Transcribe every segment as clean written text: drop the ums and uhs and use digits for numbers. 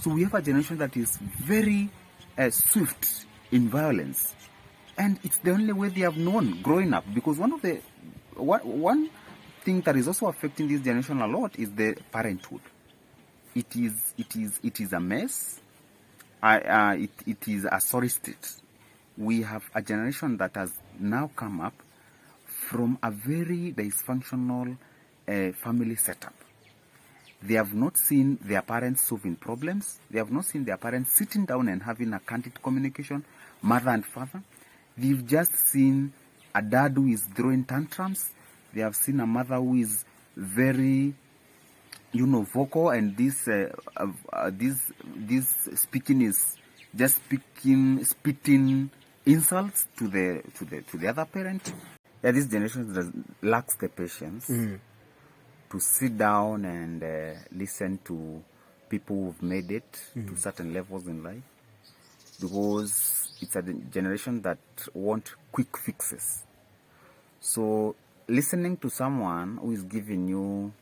So we have a generation that is very swift in violence, and it's the only way they have known growing up. Because one thing that is also affecting this generation a lot is the parenthood. It is a mess. It is a sorry state. We have a generation that has now come up from a very dysfunctional family setup. They have not seen their parents solving problems. They have not seen their parents sitting down and having a candid communication, mother and father. They've just seen a dad who is throwing tantrums. They have seen a mother who is very, vocal, and this speaking is just spitting insults to the other parent. Yeah, this generation lacks the patience to sit down and listen to people who've made it to certain levels in life, because it's a generation that want quick fixes. So listening to someone who is giving you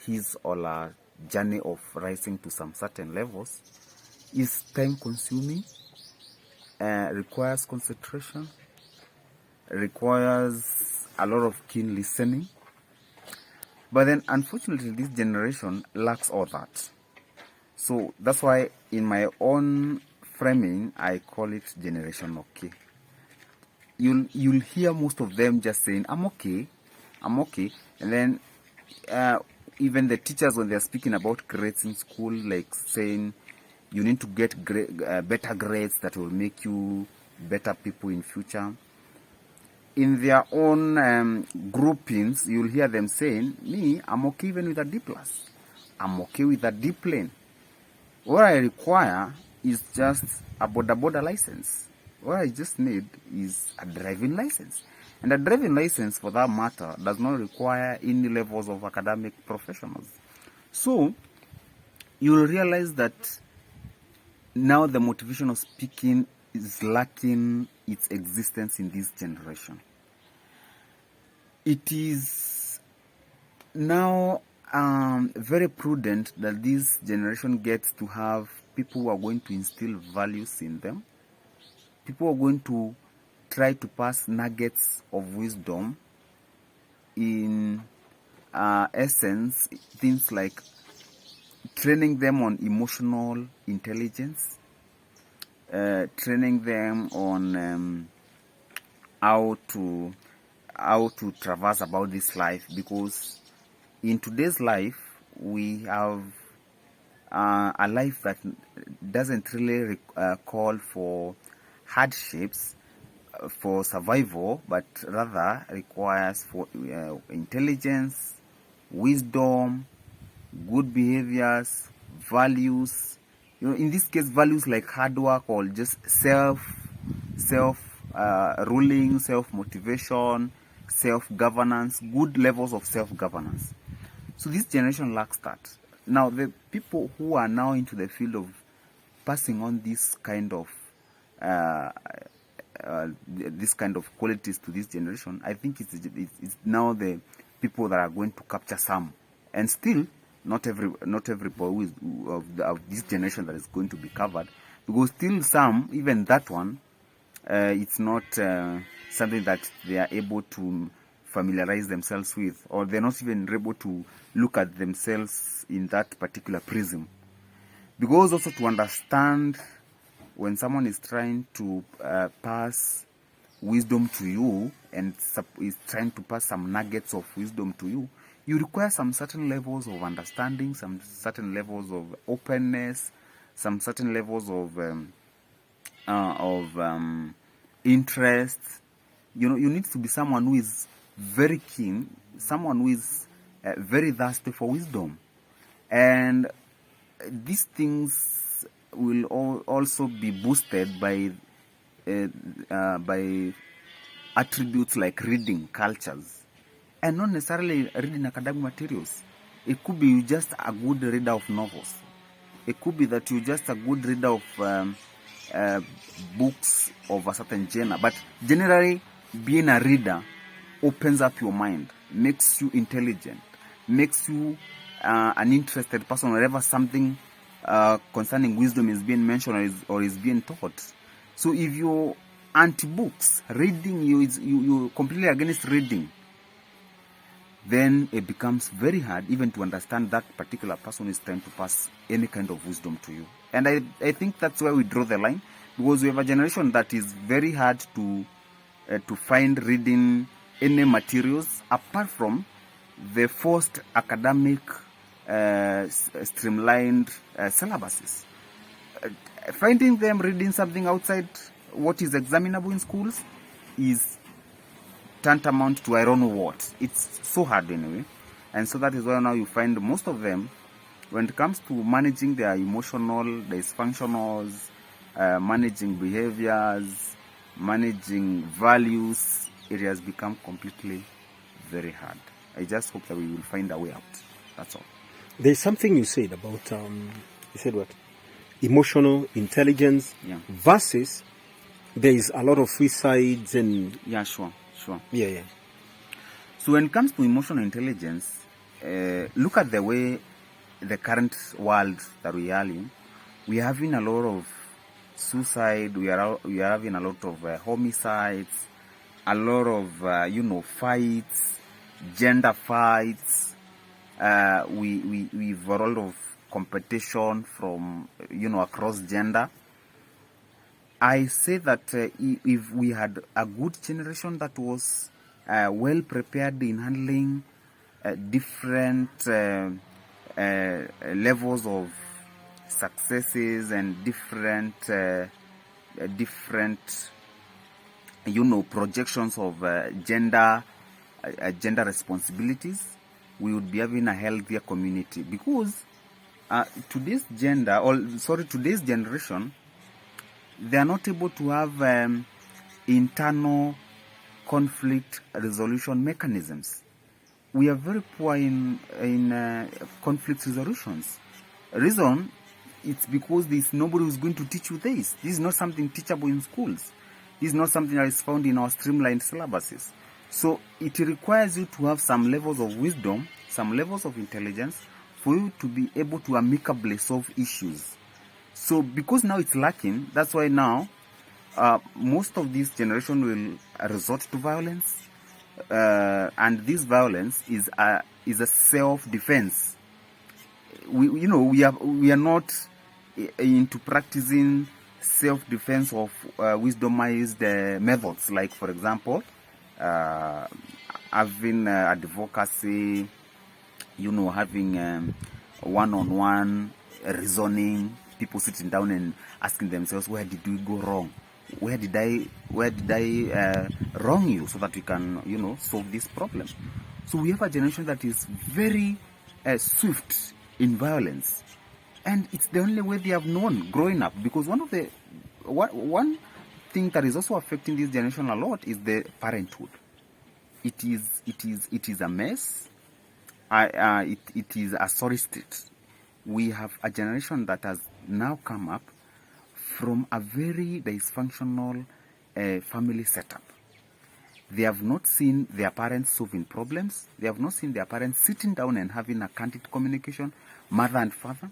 his or her journey of rising to some certain levels is time consuming, requires concentration, requires a lot of keen listening. But then, unfortunately, this generation lacks all that. So that's why, in my own framing, I call it Generation Okay. You'll hear most of them just saying, I'm okay. And then even the teachers, when they're speaking about grades in school, like saying you need to get better grades that will make you better people in future. In their own groupings, you'll hear them saying, me, I'm okay even with a D+. I'm okay with a D plane. What I require is just a border license. What I just need is a driving license. And a driving license, for that matter, does not require any levels of academic professionals. So, you'll realize that now the motivation of speaking is lacking its existence in this generation. It is now very prudent that this generation gets to have people who are going to instill values in them, people who are going to try to pass nuggets of wisdom, in essence, things like training them on emotional intelligence, training them on how to traverse about this life, because in today's life we have a life that doesn't really call for hardships for survival, but rather requires for intelligence, wisdom, good behaviors, values. In this case, values like hard work or just ruling, self-motivation, self-governance, good levels of self-governance. So this generation lacks that. Now, the people who are now into the field of passing on this kind of qualities to this generation, I think it's now the people that are going to capture some, and still not everybody of this generation that is going to be covered, because still some, even that one, it's not something that they are able to familiarize themselves with, or they're not even able to look at themselves in that particular prism. Because also to understand when someone is trying to pass wisdom to you and is trying to pass some nuggets of wisdom to you, you require some certain levels of understanding, some certain levels of openness, some certain levels of interest. You need to be someone who is very keen, someone who is very thirsty for wisdom. And these things will also be boosted by attributes like reading cultures, and not necessarily reading academic materials. It could be just a good reader of novels. It could be that you're just a good reader of books of a certain genre. But generally, being a reader opens up your mind, makes you intelligent, makes you an interested person whenever something concerning wisdom is being mentioned or is being taught. So if you're anti-books, reading, you're completely against reading, then it becomes very hard even to understand that particular person is trying to pass any kind of wisdom to you. And I think that's where we draw the line, because we have a generation that is very hard to find reading any materials apart from the forced academic streamlined syllabuses. Finding them reading something outside what is examinable in schools is tantamount to I don't know what. It's so hard anyway. And so that is why now you find most of them, when it comes to managing their emotional dysfunctionals, managing behaviors, managing values, it has become completely very hard. I just hope that we will find a way out. That's all. There's something you said about, you said what? Emotional intelligence versus there is a lot of suicides and... Yeah, sure. Yeah. So when it comes to emotional intelligence, look at the way the current world that we are in. We are having a lot of suicide. We are having a lot of homicides, a lot of fights, gender fights. We've got a lot of competition from across gender. I say that if we had a good generation that was well prepared in handling different levels of successes and different projections of gender responsibilities, we would be having a healthier community. Because today's generation, they are not able to have internal conflict resolution mechanisms. We are very poor in conflict resolutions. Reason, it's because there's nobody who's going to teach you this. This is not something teachable in schools. This is not something that is found in our streamlined syllabuses. So it requires you to have some levels of wisdom, some levels of intelligence, for you to be able to amicably solve issues. So because now it's lacking, that's why now most of this generation will resort to violence, and this violence is a self-defense. We are not into practicing self-defense of wisdomized methods, like for example having advocacy, having one-on-one reasoning, people sitting down and asking themselves, where did we go wrong? Where did I wrong you, so that we can solve this problem? So we have a generation that is very swift in violence, and it's the only way they have known growing up. Because one thing that is also affecting this generation a lot is the parenthood. It is a mess. It is a sorry state. We have a generation that has now come up from a very dysfunctional family setup. They have not seen their parents solving problems. They have not seen their parents sitting down and having a candid communication, mother and father.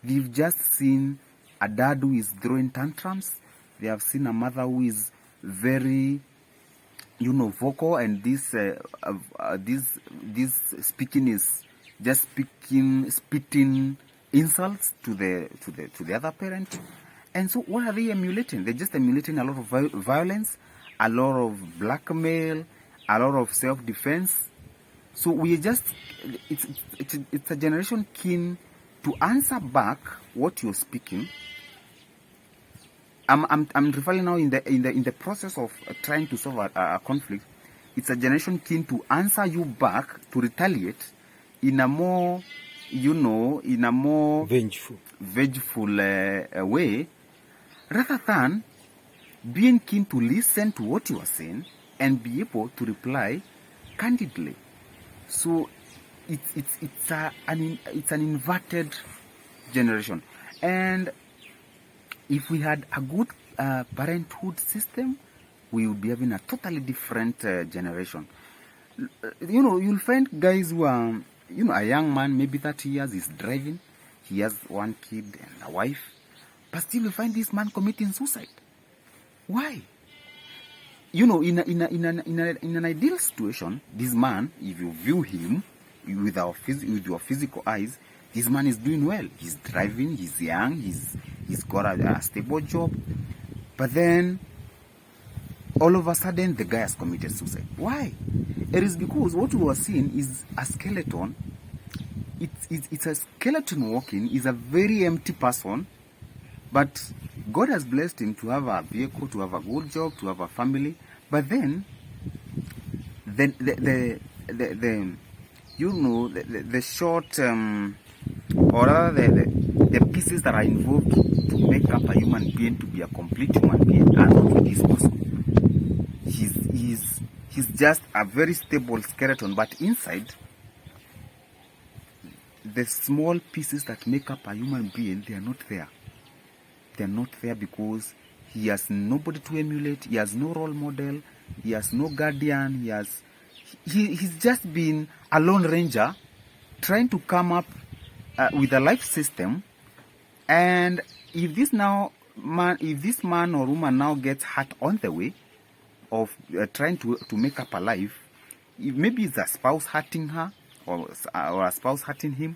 They've just seen a dad who is throwing tantrums. They have seen a mother who is very, vocal, and this speaking is just spitting insults to the other parent. And so what are they emulating? They're just emulating a lot of violence, a lot of blackmail, a lot of self-defense. So it's a generation keen to answer back what you're speaking. I'm referring now in the process of trying to solve a conflict. It's a generation keen to answer you back, to retaliate in a more, vengeful way, rather than being keen to listen to what you are saying and be able to reply candidly. So it's an inverted generation. And if we had a good parenthood system, we would be having a totally different generation. You'll find guys who are, a young man, maybe 30 years, is driving. he has one kid and a wife, but still you find this man committing suicide. Why? You know, in an ideal situation, this man, if you view him with your physical eyes, this man is doing well. He's driving, he's young, he's got a stable job. But then, all of a sudden, the guy has committed suicide. Why? It is because what we are seeing is a skeleton. It's a skeleton walking. Is a very empty person. But God has blessed him to have a vehicle, to have a good job, to have a family. But then, the short, or rather the pieces that are involved to make up a human being to be a complete human being are not with this person. He's just a very stable skeleton, but inside, the small pieces that make up a human being, they are not there. They are not there because he has nobody to emulate. He has no role model. He has no guardian. He's just been a lone ranger trying to come up with a life system. And if this man or woman now gets hurt on the way of trying to make up a life, maybe it's a spouse hurting her or a spouse hurting him,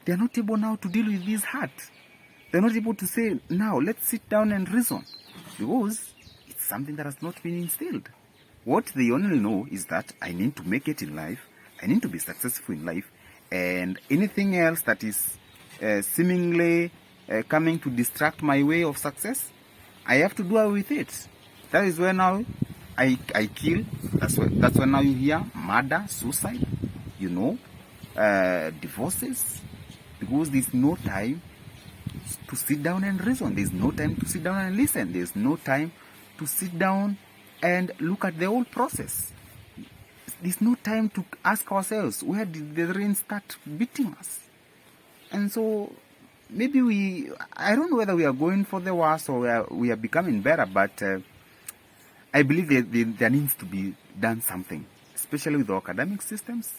they are not able now to deal with this hurt. They're not able to say, now let's sit down and reason, because it's something that has not been instilled. What they only know is that I need to make it in life, I need to be successful in life, and anything else that is seemingly coming to distract my way of success, I have to do away with it. That is where now I kill. That's where now you hear murder, suicide, divorces, because there's no time to sit down and reason. There's no time to sit down and listen. There's no time to sit down and look at the whole process. There's no time to ask ourselves, where did the rain start beating us? And so maybe I don't know whether we are going for the worse or we are becoming better, but I believe there needs to be done something, especially with our academic systems.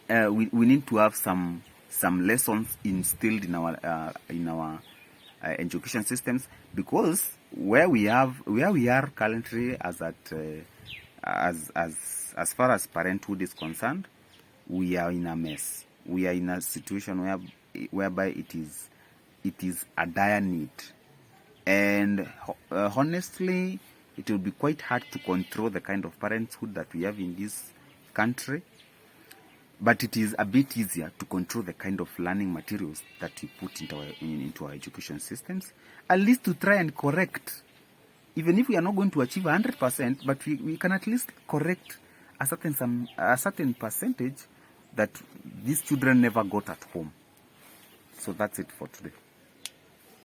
We need to have some lessons instilled in our education systems, because where we are currently as far as parenthood is concerned, we are in a mess. We are in a situation whereby it is a dire need, and honestly, it will be quite hard to control the kind of parenthood that we have in this country. But it is a bit easier to control the kind of learning materials that we put into our education systems, at least to try and correct, even if we are not going to achieve 100%, but we can at least correct a certain percentage that these children never got at home. So that's it for today.